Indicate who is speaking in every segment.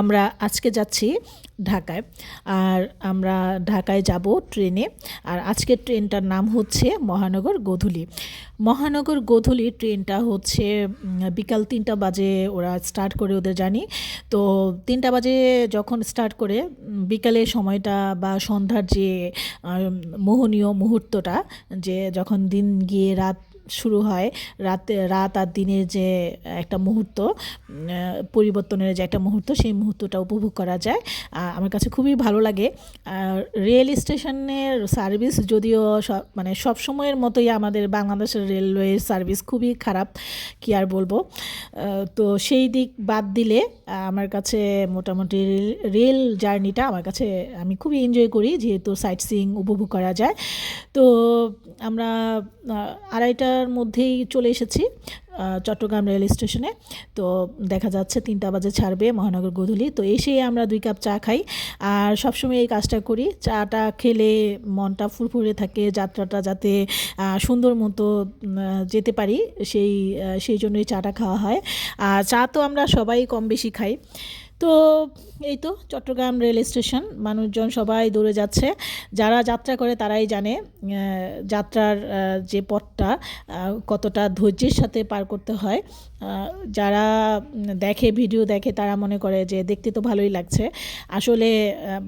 Speaker 1: আমরা আজকে যাচ্ছি ঢাকায়। আর আমরা ঢাকায় যাব ট্রেনে। আর আজকের ট্রেনটার নাম হচ্ছে মহানগর গোধূলী। মহানগর গোধূলী ট্রেনটা হচ্ছে বিকাল ৩টা বাজে ওরা স্টার্ট করে, ওদের জানি। তো ৩টা বাজে যখন স্টার্ট করে বিকালের সময়টা বা সন্ধ্যার যে মোহনীয় মুহূর্তটা, যে যখন দিন গিয়ে রাত শুরু হয়, রাত আর দিনের যে একটা মুহূর্ত, পরিবর্তনের যে একটা মুহূর্ত, সেই মুহূর্তটা উপভোগ করা যায়। আমার কাছে খুবই ভালো লাগে। রেল স্টেশনের সার্ভিস যদিও মানে সব সময়ের মতোই আমাদের বাংলাদেশের রেলওয়ে সার্ভিস খুবই খারাপ, কি আর বলবো। তো সেই দিক বাদ দিলে আমার কাছে মোটামুটি রেল জার্নিটা আমার কাছে, আমি খুবই এনজয় করি, যেহেতু সাইট সিইং উপভোগ করা যায়। তো আমরা ২:৩০টার মধ্যেই চলে এসেছি চট্টগ্রাম রেল স্টেশনে। তো দেখা যাচ্ছে ৩টা বাজে ছাড়বে মহানগর গোধূলী। তো এসেই আমরা ২ কাপ চা খাই। আর সবসময় এই কাজটা করি, চাটা খেলে মনটা ফুরফুরে থাকে, যাত্রাটা যাতে সুন্দর মতো যেতে পারি, সেই জন্যই চাটা খাওয়া হয়। আর চা তো আমরা সবাই কম বেশি খাই। তো এই তো চট্টগ্রাম রেল স্টেশন, মানুষজন সবাই দৌড়ে যাচ্ছে। যারা যাত্রা করে তারাই জানে যাত্রার যে পথটা কতটা ধৈর্যের সাথে পার করতে হয়। যারা দেখে, ভিডিও দেখে, তারা মনে করে যে দেখতে তো ভালোই লাগছে। আসলে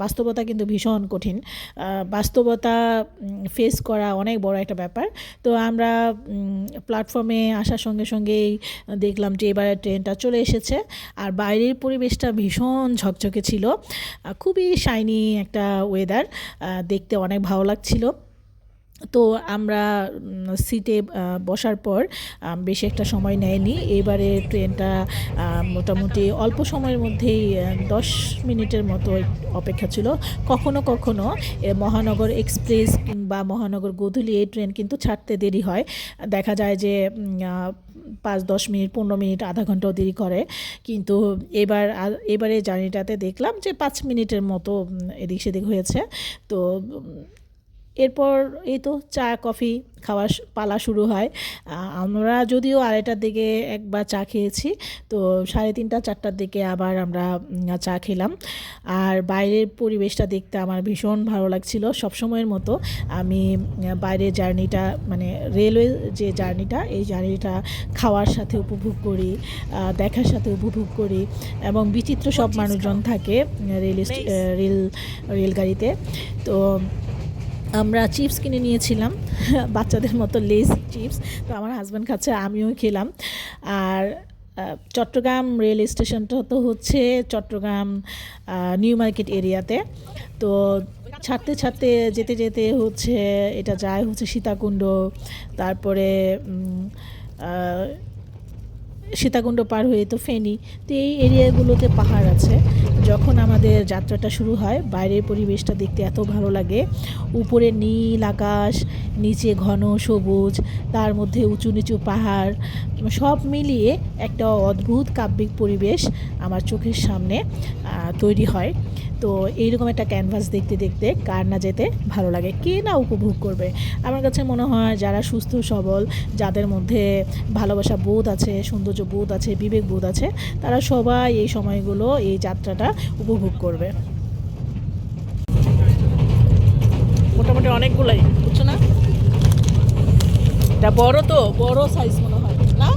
Speaker 1: বাস্তবতা কিন্তু ভীষণ কঠিন। বাস্তবতা ফেস করা অনেক বড় একটা ব্যাপার। তো আমরা প্ল্যাটফর্মে আসার সঙ্গে সঙ্গেই দেখলাম যে এবারে ট্রেনটা চলে এসেছে। আর বাইরের পরিবেশটা ভীষণ ঝকঝকে ছিল, খুবই শাইনি একটা ওয়েদার, দেখতে অনেক ভালো লাগছিল। তো আমরা সিটে বসার পর বেশি একটা সময় নেয়নি। এবারে ট্রেনটা মোটামুটি অল্প সময়ের মধ্যেই ১০ মিনিটের মতো অপেক্ষা ছিল। কখনো কখনো মহানগর এক্সপ্রেস কিংবা মহানগর গোধূলী এই ট্রেন কিন্তু ছাড়তে দেরি হয়। দেখা যায় যে ৫-১০ মিনিট, ১৫ মিনিট, আধা ঘন্টাও দেরি করে। কিন্তু এবারে জার্নিটাতে দেখলাম যে ৫ মিনিটের মতো এদিক সেদিক হয়েছে। তো এরপর এই তো চা কফি খাওয়ার পালা শুরু হয়। আমরা যদিও ২:৩০টার দিকে একবার চা খেয়েছি, তো ৩:৩০-৪টার দিকে আবার আমরা চা খেলাম। আর বাইরের পরিবেশটা দেখতে আমার ভীষণ ভালো লাগছিল। সবসময়ের মতো আমি বাইরের জার্নিটা, মানে রেলওয়ে যে জার্নিটা, এই জার্নিটা খাওয়ার সাথে উপভোগ করি, দেখার সাথে উপভোগ করি। এবং বিচিত্র সব মানুষজন থাকে রেলগাড়িতে। তো আমরা চিপস কিনে নিয়েছিলাম, বাচ্চাদের মতো লেস চিপস। তো আমার হাজব্যান্ড খাচ্ছে, আমিও খেলাম। আর চট্টগ্রাম রেল স্টেশনটা তো হচ্ছে চট্টগ্রাম নিউ মার্কেট এরিয়াতে। তো ছাড়তে ছাড়তে যেতে যেতে হচ্ছে এটা যায় হচ্ছে সীতাকুণ্ড, তারপরে সীতাকুণ্ড পার হয়ে তো ফেনী। তো এই এরিয়াগুলোতে পাহাড় আছে। যখন আমাদের যাত্রাটা শুরু হয়, বাইরের পরিবেশটা দেখতে এত ভালো লাগে। উপরে নীল আকাশ, নিচে ঘন সবুজ, তার মধ্যে উঁচু নিচু পাহাড়, সব মিলিয়ে একটা অদ্ভুত কাব্যিক পরিবেশ আমার চোখের সামনে তৈরি হয়। তো এইরকম একটা ক্যানভাস দেখতে দেখতে কার না যেতে ভালো লাগে, কে না উপভোগ করবে। আমার কাছে মনে হয় যারা সুস্থ সবল, যাদের মধ্যে ভালোবাসা বোধ আছে, সৌন্দর্য বোধ আছে, বিবেক বোধ আছে, তারা সবাই এই সময়গুলো, এই যাত্রাটা উপভোগ করবে। মোটামুটি অনেকগুলাই, বুঝছো না? এটা বড়, তো বড় সাইজ মনে হয় না?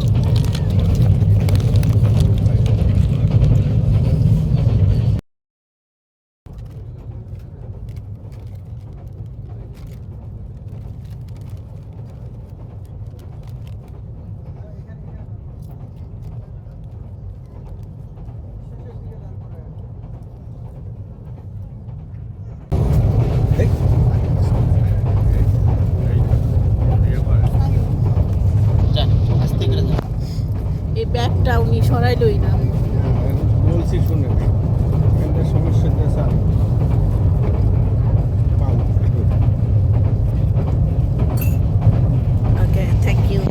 Speaker 1: এই ব্যাগটা উনি সরাইলই না।
Speaker 2: বলছি শুনে এখানকার সমস্যাটা স্যার
Speaker 1: ওকে, থ্যাংক ইউ।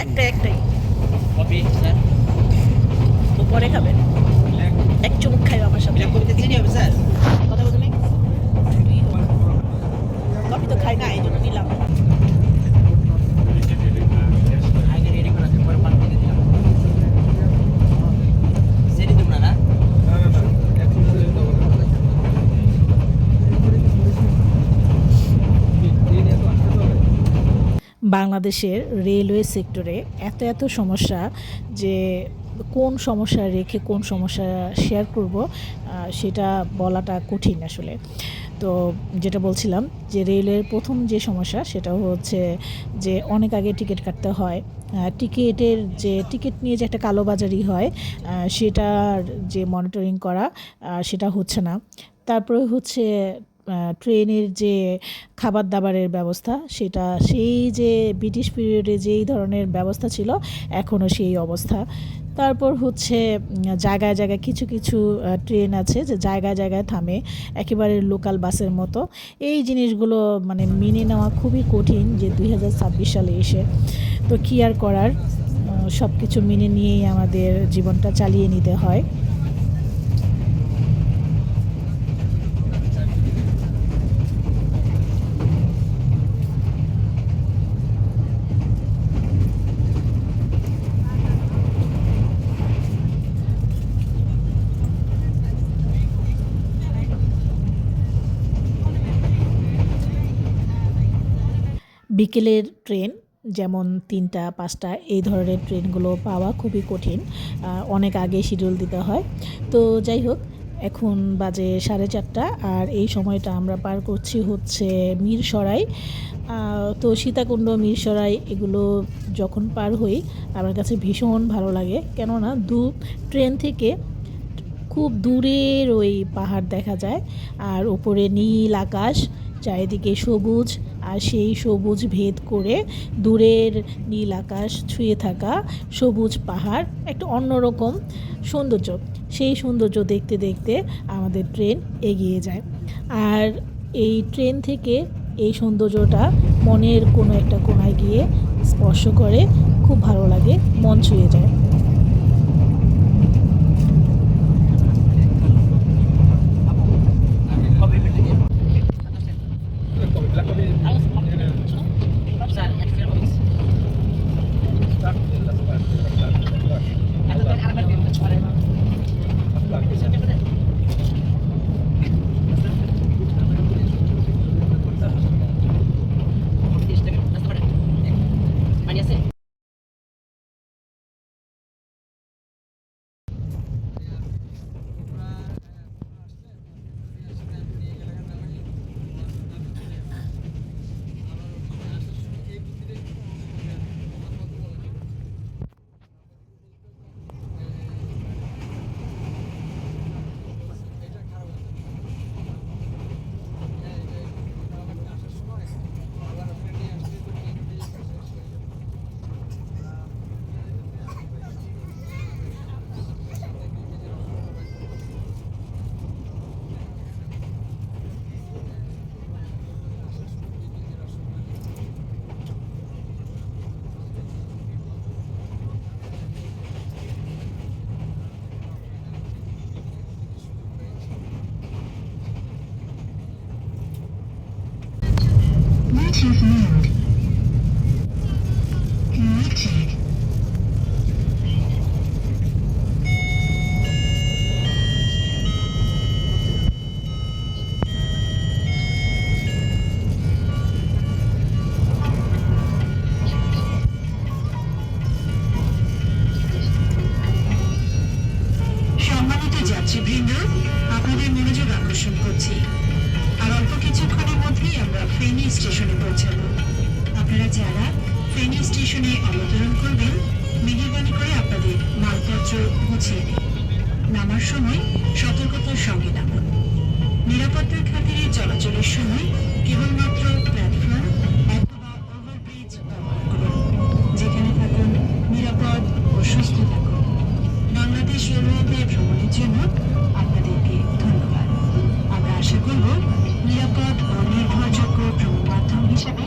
Speaker 1: একটাই
Speaker 3: কপি স্যার
Speaker 1: তো পরে খাবেন, এক চুমুক খাইব আমার সাথে।
Speaker 3: কবিতা চিনি হবে স্যার
Speaker 1: কথা বলতে নেই, কফি তো খাই না, এই জন্য নিলাম।
Speaker 3: আগে রেডি করা আছে পরে পান দিয়ে দিলাম সেটি তোমরা না
Speaker 1: বাংলাদেশের রেলওয়ে সেক্টরে এত এত সমস্যা যে কোন সমস্যা রেখে কোন সমস্যা শেয়ার করব সেটা বলাটা কঠিন আসলে। তো যেটা বলছিলাম যে রেলের প্রথম যে সমস্যা সেটা হচ্ছে যে অনেক আগে টিকিট কাটতে হয়। টিকিটের যে টিকিট নিয়ে যে একটা কালোবাজারি হয় সেটার যে মনিটরিং করা সেটা হচ্ছে না। তারপরে হচ্ছে ট্রেনের যে খাবার দাবারের ব্যবস্থা সেটা সেই যে ব্রিটিশ পিরিয়ডে যেই ধরনের ব্যবস্থা ছিল এখনও সেই অবস্থা। তারপর হচ্ছে জায়গায় জায়গায় কিছু কিছু ট্রেন আছে যে জায়গায় জায়গায় থামে একেবারে লোকাল বাসের মতো। এই জিনিসগুলো মানে মেনে নেওয়া খুবই কঠিন যে 2026 সালে এসে। তো কী আর করার, সব কিছু মেনে নিয়েই আমাদের জীবনটা চালিয়ে নিতে হয়। বিকেলের ট্রেন যেমন 3টা 5টা এই ধরনের ট্রেনগুলো পাওয়া খুবই কঠিন। অনেক আগে শিডিউল দিতে হয়। তো যাই হোক, এখন বাজে 4:30 আর এই সময়টা আমরা পার করছি হচ্ছে মিরসরাই। তো সীতাকুণ্ড, মিরসরাই এগুলো যখন পার হই আমার কাছে ভীষণ ভালো লাগে, কেননা ট্রেন থেকে খুব দূরের ওই পাহাড় দেখা যায় আর ওপরে নীল আকাশ, চারিদিকে সবুজ, আর সেই সবুজ ভেদ করে দূরের নীল আকাশ ছুঁয়ে থাকা সবুজ পাহাড় একটা অন্যরকম সৌন্দর্য। সেই সৌন্দর্য দেখতে দেখতে আমাদের ট্রেন এগিয়ে যায়। আর এই ট্রেন থেকে এই সৌন্দর্যটা মনের কোনো একটা কোণায় গিয়ে স্পর্শ করে, খুব ভালো লাগে, মন ছুঁয়ে যায়।
Speaker 3: Sir, extra office. Atau kan alamat din suara. Mani আছে?
Speaker 4: Bluetooth mode. Connected. সম্মানিত যাত্রীবৃন্দ, আপনাদের মনোযোগ আকর্ষণ করছি। আর অল্প কিছুক্ষণের মধ্যেই আমরা ফেনী স্টেশনে পৌঁছাবো। আপনারা যারা ফেনী স্টেশনে অবতরণ করবেন, মেহেরবানি করে আপনাদের মালপত্র গুছিয়ে নিন। নামার সময় সতর্কতার সঙ্গে নামুন। নিরাপত্তার খাতিরে চলাচলের সময় কেবলমাত্র প্ল্যাটফর্ম অথবা ওভারব্রিজ ব্যবহার করুন। যেখানে থাকুন নিরাপদ ও সুস্থ থাকুন। বাংলাদেশ রেলওয়েতে ভ্রমণের জন্য আপনাদেরকে ধন্যবাদ। আমরা আশা করব নিরাপদ ও নির্ভরযোগ্য ভ্রমণ মাধ্যম হিসেবে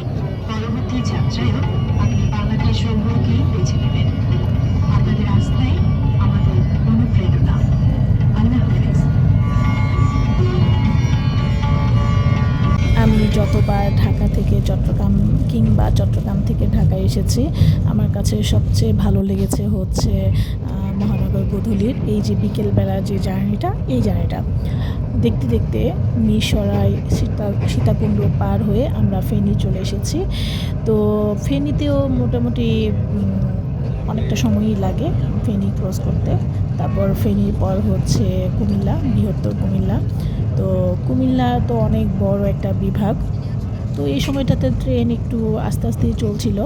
Speaker 4: পরবর্তী যাত্রায়ও আপনি বাংলাদেশ রেলওয়েকেই বেছে নেবেন। আপনাদের আস্থাই আমাদের অনুপ্রেরণা। আল্লাহ হাফেজ।
Speaker 1: আমি যতবার ঢাকা থেকে থেকে চট্টগ্রাম কিংবা চট্টগ্রাম থেকে ঢাকায় এসেছি, আমার কাছে সবচেয়ে ভালো লেগেছে হচ্ছে মহানগর গোধূলির এই যে বিকেলবেলার যে জার্নিটা, এই জার্নিটা দেখতে দেখতে মিরসরাই সীতাকুণ্ড পার হয়ে আমরা ফেনী চলে এসেছি। তো ফেনীতেও মোটামুটি অনেকটা সময়ই লাগে ফেনী ক্রস করতে। তারপর ফেনীর পর হচ্ছে কুমিল্লা, বৃহত্তর কুমিল্লা। তো কুমিল্লা তো অনেক বড় একটা বিভাগ। তো এই সময়টাতে ট্রেন একটু আস্তে আস্তেই চলছিল,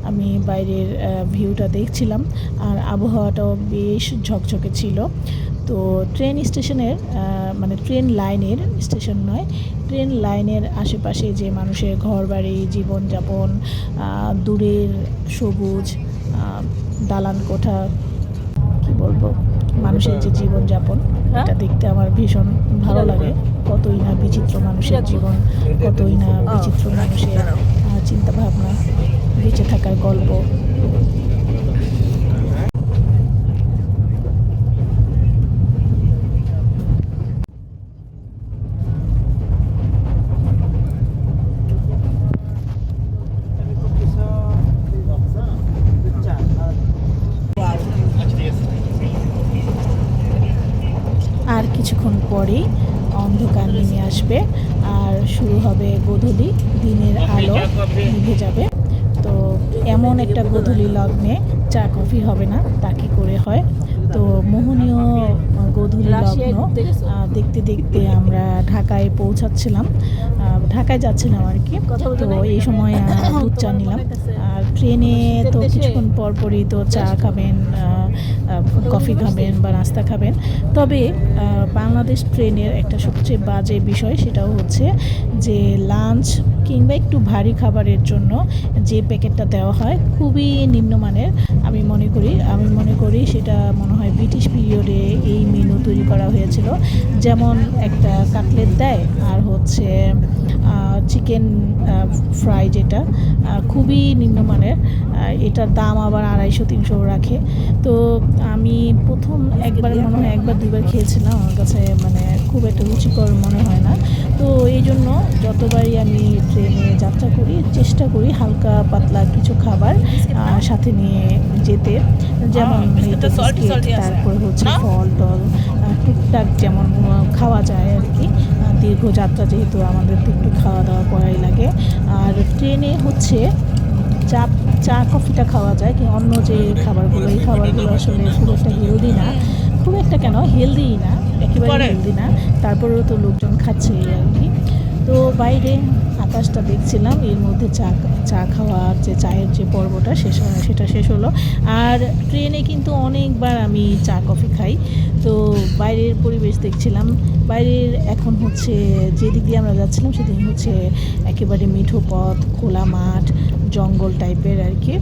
Speaker 1: আমি বাইরের ভিউটা দেখছিলাম আর আবহাওয়াটাও বেশ ঝকঝকে ছিল। তো ট্রেন স্টেশনের মানে ট্রেন লাইনের স্টেশন নয়, ট্রেন লাইনের আশেপাশে যে মানুষের ঘরবাড়ি, জীবনযাপন, দূরের সবুজ দালান কোঠা, কি বলবো, মানুষের যে জীবনযাপন, এটা দেখতে আমার ভীষণ ভালো লাগে। কতই না বিচিত্র মানুষের জীবন, কতই না বিচিত্র মানুষের চিন্তাভাবনা, বেঁচে থাকার গল্প। আর কিছুক্ষণ পরেই অন্ধকার নেমে আসবে আর শুরু হবে গোধূলি, দিনের আলো নিভে যাবে। তো এমন একটা গোধূলি লগ্নে চা কফি হবে না, তা কী করে হয়। তো মোহনীয় গোধূলি লগ্ন দেখতে দেখতে আমরা ঢাকায় পৌঁছাচ্ছিলাম, ঢাকায় যাচ্ছিলাম আর কি। তো এই সময় দুধ চা নিলাম। আর ট্রেনে তো কিছুক্ষণ পরপরই তো চা খাবেন, কফি খাবেন বা নাস্তা খাবেন। তবে বাংলাদেশ ট্রেনের একটা সবচেয়ে বাজে বিষয়, সেটাও হচ্ছে যে লাঞ্চ কিংবা একটু ভারী খাবারের জন্য যে প্যাকেটটা দেওয়া হয় খুবই নিম্নমানের। আমি মনে করি সেটা মনে হয় ব্রিটিশ পিরিয়ডে এই মেনু তৈরি করা হয়েছিল। যেমন একটা কাটলেট দেয় আর হচ্ছে চিকেন ফ্রাই, যেটা খুবই নিম্নমানের, এটার দাম আবার 250-300 রাখে। তো আমি প্রথম একবার মনে হয় একবার দুইবার খেয়েছিলাম, আমার কাছে মানে খুব একটা রুচিকর মনে হয় না। তো এই জন্য যতবারই আমি ট্রেনে যাত্রা করি চেষ্টা করি হালকা পাতলা কিছু খাবার সাথে নিয়ে যেতে, যেমন তারপরে হচ্ছে ফল টল টুকটাক যেমন খাওয়া যায় আর কি। দীর্ঘ যাত্রা যেহেতু আমাদের তো একটু খাওয়া দাওয়া করাই লাগে। আর ট্রেনে হচ্ছে চা কফিটা খাওয়া যায়, কি অন্য যে খাবারগুলো, এই খাবারগুলো আসলে খুব একটা হেলদি না, খুব একটা কেন হেলদিই না, একেবারে হেলদি না। তারপরেও তো লোকজন খাচ্ছে আর কি। তো বাইরে আকাশটা দেখছিলাম, এর মধ্যে চা খাওয়ার যে চায়ের যে পর্বটা সেটা শেষ হলো। আর ট্রেনে কিন্তু অনেকবার আমি চা কফি খাই। তো বাইরের পরিবেশ দেখছিলাম, বাইরের এখন হচ্ছে যেদিক দিয়ে আমরা যাচ্ছিলাম সেদিন হচ্ছে একেবারে মিঠো পথ, খোলা মাঠ, জঙ্গল টাইপের আর কি।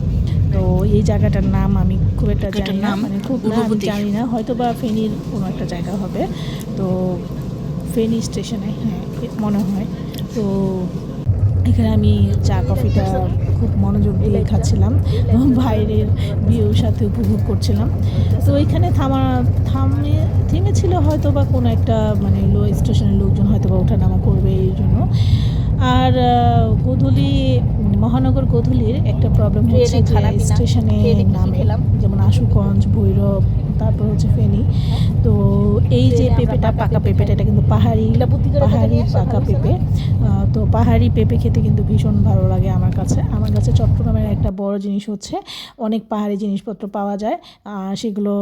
Speaker 1: তো এই জায়গাটার নাম আমি খুব একটা জানি না, মানে খুব জানি না, হয়তো বা ফেনীর কোনো একটা জায়গা হবে। তো ফেনী স্টেশনে, হ্যাঁ মনে হয়। তো এখানে আমি চা কফিটা খুব মনোযোগ দিয়ে খাচ্ছিলাম, বাইরের ভিউর সাথে উপভোগ করছিলাম। তো এখানে থেমেছিল হয়তো বা কোনো একটা মানে স্টেশনের লোকজন হয়তো বা ওঠানামা করবে এই জন্য। আর মহানগর গোধূলির একটা প্রবলেম হচ্ছে যে স্টেশনে নামে, যেমন আশুগঞ্জ, ভৈরব, তারপর হচ্ছে ফেনী। তো এই যে পেঁপেটা, পাকা পেঁপেটা, এটা কিন্তু পাহাড়ি পাকা পেঁপে। তো পাহাড়ি পেঁপে খেতে কিন্তু ভীষণ ভালো লাগে আমার কাছে। চট্টগ্রামের একটা বড় জিনিস হচ্ছে অনেক পাহাড়ি জিনিসপত্র পাওয়া যায়, সেগুলো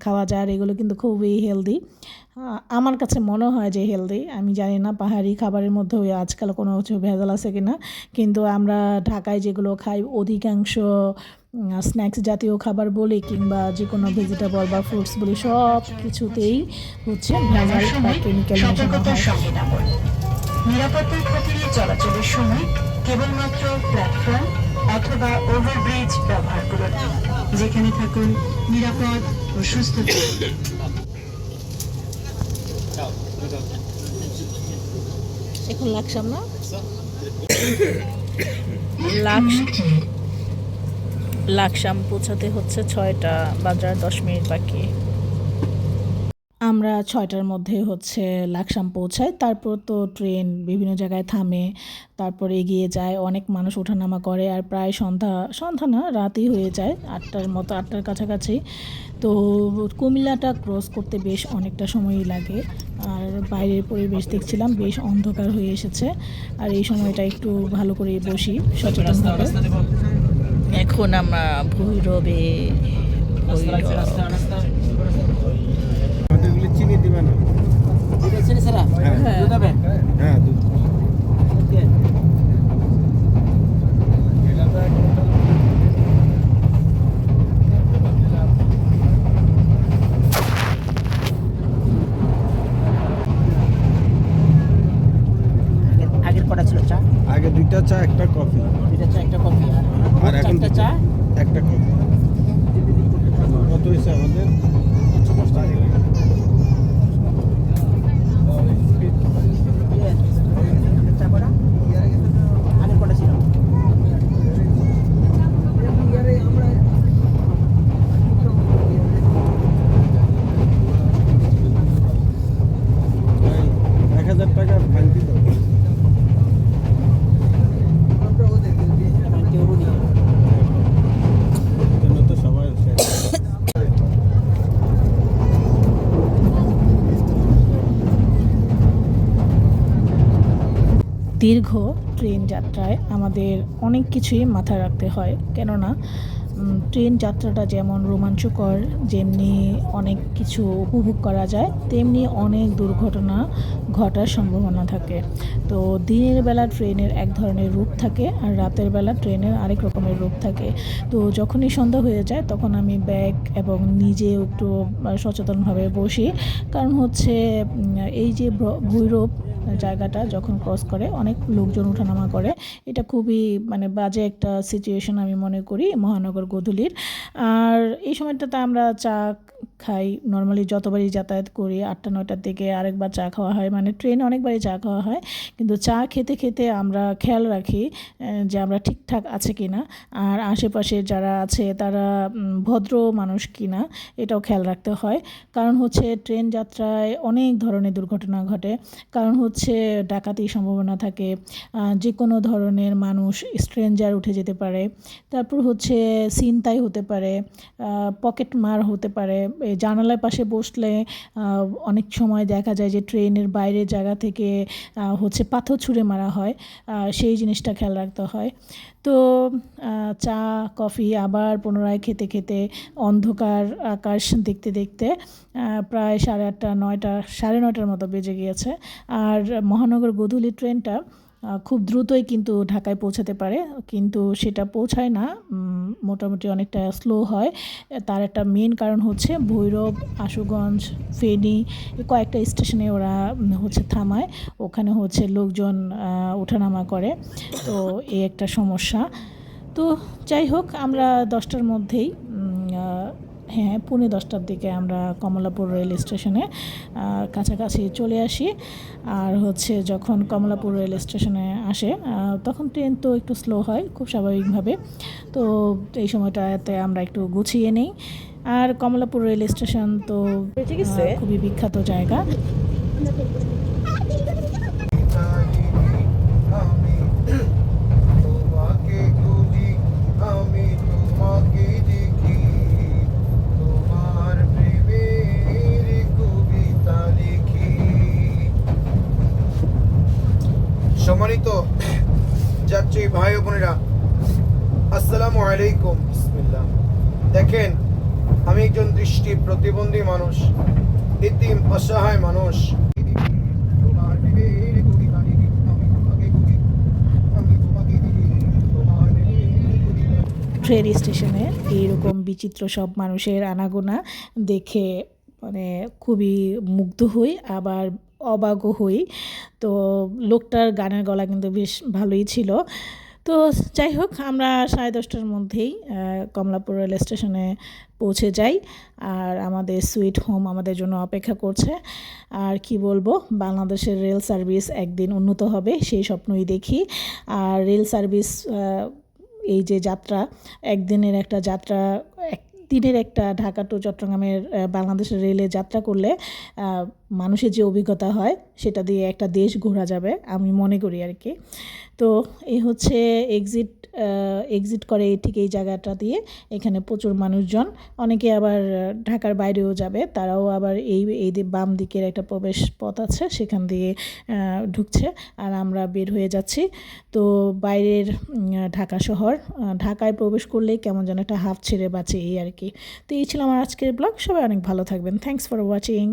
Speaker 1: খাওয়া যায়। আর এগুলো কিন্তু খুবই হেলদি, আমার কাছে মনে হয় যে হেলদি। আমি জানি না পাহাড়ি খাবারের মধ্যে আজকাল কোনো কিছু ভেজাল আছে কিনা, কিন্তু আমরা ঢাকায় যেগুলো খাই অধিকাংশ স্ন্যাক্স জাতীয় খাবার বলি কিংবা যে কোনো ভেজিটেবল বা ফ্রুটস বলি, সব কিছুতেই হচ্ছে ভেজাল বা কেমিক্যাল মেশানো হয়।
Speaker 4: নিরাপত্তার খাতিরে চলাচলের সময় কেবলমাত্র প্ল্যাটফর্ম অথবা ওভারব্রিজ ব্যবহার করুন, যেখানে থাকুন নিরাপদ ও সুস্থ।
Speaker 1: এখন লাকসাম না, লাকসাম পৌঁছাতে হচ্ছে 6টা বাজার 10 মিনিট বাকি। আমরা 6টার মধ্যে হচ্ছে লাকসাম পৌঁছাই। তারপর তো ট্রেন বিভিন্ন জায়গায় থামে, তারপর এগিয়ে যায়, অনেক মানুষ ওঠানামা করে, আর প্রায় সন্ধ্যা না রাতই হয়ে যায়, 8টার মতো, 8টার কাছাকাছি। তো কুমিল্লাটা ক্রস করতে বেশ অনেকটা সময়ই লাগে। আর বাইরের পরিবেশ দেখছিলাম বেশ অন্ধকার হয়ে এসেছে, আর এই সময়টা একটু ভালো করে বসি সচেতনভাবে। এখন আমরা ভৈরবে
Speaker 2: আমাদেরগুলি চিনি দিবে না। হ্যাঁ দুধ।
Speaker 3: আগের কটা ছিল চা?
Speaker 2: আগে 2টা চা, একটা কফি,
Speaker 3: দুইটা চা, একটা কফি,
Speaker 2: আর এখন
Speaker 3: চারটা চা,
Speaker 2: একটা কফি। কত হয়েছে আমাদের?
Speaker 3: 110 টাকা। চা কটা? আগের কটা ছিল?
Speaker 2: এই 1000 টাকা ফাইন দিত।
Speaker 3: কেউ বলি
Speaker 2: জন্য তো সবাই
Speaker 1: দীর্ঘ ট্রেন যাত্রায় আমাদের অনেক কিছুই মাথায় রাখতে হয়, কেননা ট্রেন যাত্রাটা যেমন রোমাঞ্চকর, যেমনি অনেক কিছু উপভোগ করা যায়, তেমনি অনেক দুর্ঘটনা ঘটার সম্ভাবনা থাকে। তো দিনের বেলা ট্রেনের এক ধরনের রূপ থাকে, আর রাতের বেলা ট্রেনের আরেক রকমের রূপ থাকে। তো যখনই সন্ধ্যা হয়ে যায় তখন আমি ব্যাগ এবং নিজেও একটু সচেতনভাবে বসি, কারণ হচ্ছে এই যে ভৈরব জায়গাটা যখন ক্রস করে অনেক লোকজন ওঠানামা করে, এটা খুবই মানে বাজে একটা সিচুয়েশন আমি মনে করি মহানগর গোধূলির। আর এই সময়টাতে আমরা চা খাই, নর্মালি যতবারই যাতায়াত করি 8টা-9টার দিকে আরেকবার চা খাওয়া হয়, মানে ট্রেনে অনেকবারই চা খাওয়া হয়, কিন্তু চা খেতে খেতে আমরা খেয়াল রাখি যে আমরা ঠিকঠাক আছে কি না, আর আশেপাশে যারা আছে তারা ভদ্র মানুষ কি না, এটাও খেয়াল রাখতে হয়। কারণ হচ্ছে ট্রেন যাত্রায় অনেক ধরনের দুর্ঘটনা ঘটে, কারণ হচ্ছে ডাকাতির সম্ভাবনা থাকে, যে কোনো ধরনের মানুষ স্ট্রেঞ্জার উঠে যেতে পারে, তারপর হচ্ছে ছিনতাই হতে পারে, পকেট মার হতে পারে। এই জানালার পাশে বসলে অনেক সময় দেখা যায় যে ট্রেনের বাইরের জায়গা থেকে হচ্ছে পাথর ছুঁড়ে মারা হয়, সেই জিনিসটা খেয়াল রাখতে হয়। তো চা কফি আবার পুনরায় খেতে খেতে অন্ধকার আকাশ দেখতে দেখতে প্রায় 8:30 9টা 9:30টার মতো বেজে গিয়েছে। আর মহানগর গোধূলি ট্রেনটা খুব দ্রুতই কিন্তু ঢাকায় পৌঁছাতে পারে, কিন্তু সেটা পৌঁছায় না, মোটামুটি অনেকটা স্লো হয়। তার একটা মেন কারণ হচ্ছে ভৈরব, আশুগঞ্জ, ফেনী কয়েকটা স্টেশনে ওরা হচ্ছে থামায়, ওখানে হচ্ছে লোকজন ওঠানামা করে, তো এই একটা সমস্যা। তো যাই হোক, আমরা 10টার মধ্যেই হ্যাঁ 10:45টার দিকে আমরা কমলাপুর রেল স্টেশনে কাছাকাছি চলে আসি। আর হচ্ছে যখন কমলাপুর রেল স্টেশনে আসে তখন ট্রেন তো একটু স্লো হয় খুব স্বাভাবিকভাবে, তো এই সময়টাতে আমরা একটু গুছিয়ে নিই। আর কমলাপুর রেল স্টেশন তো খুবই বিখ্যাত জায়গা।
Speaker 5: সম্মানিত যাত্রী ভাই ও বোনেরা, আসসালামু আলাইকুম। বিসমিল্লাহ। দেখেন, আমি একজন দৃষ্টি প্রতিবন্ধী মানুষ, এতিম অসহায় মানুষ।
Speaker 1: ট্রেন স্টেশনে এইরকম বিচিত্র সব মানুষের আনাগোনা দেখে মানে খুবই মুগ্ধ হই, আবার অবাকও হই। তো লোকটার গানের গলা কিন্তু বেশ ভালোই ছিল। তো যাই হোক, আমরা 10:30টার মধ্যেই কমলাপুর রেল স্টেশনে পৌঁছে যাই, আর আমাদের সুইট হোম আমাদের জন্য অপেক্ষা করছে। আর কি বলবো, বাংলাদেশের রেল সার্ভিস একদিন উন্নত হবে সেই স্বপ্নই দেখি। আর রেল সার্ভিস এই যে যাত্রা, একদিনের একটা যাত্রা দিনের একটা ঢাকা টু চট্টগ্রামের বাংলাদেশের রেলে যাত্রা করলে মানুষের যে অভিজ্ঞতা হয় সেটা দিয়ে একটা দেশ ঘোরা যাবে আমি মনে করি আর কি। তো এই হচ্ছে এক্সিট করে ঠিক এই জায়গাটা দিয়ে। এখানে প্রচুর মানুষজন, অনেকে আবার ঢাকার বাইরেও যাবে, তারাও আবার এই বাম দিকের একটা প্রবেশ পথ আছে সেখান দিয়ে ঢুকছে আর আমরা বের হয়ে যাচ্ছি। তো বাইরের ঢাকা শহর, ঢাকায় প্রবেশ করলেই কেমন যেন একটা হাফ ছেড়ে বাঁচে এই আর কি। তো এই ছিল আমার আজকের ব্লগ। সবাই অনেক ভালো থাকবেন। Thanks for watching.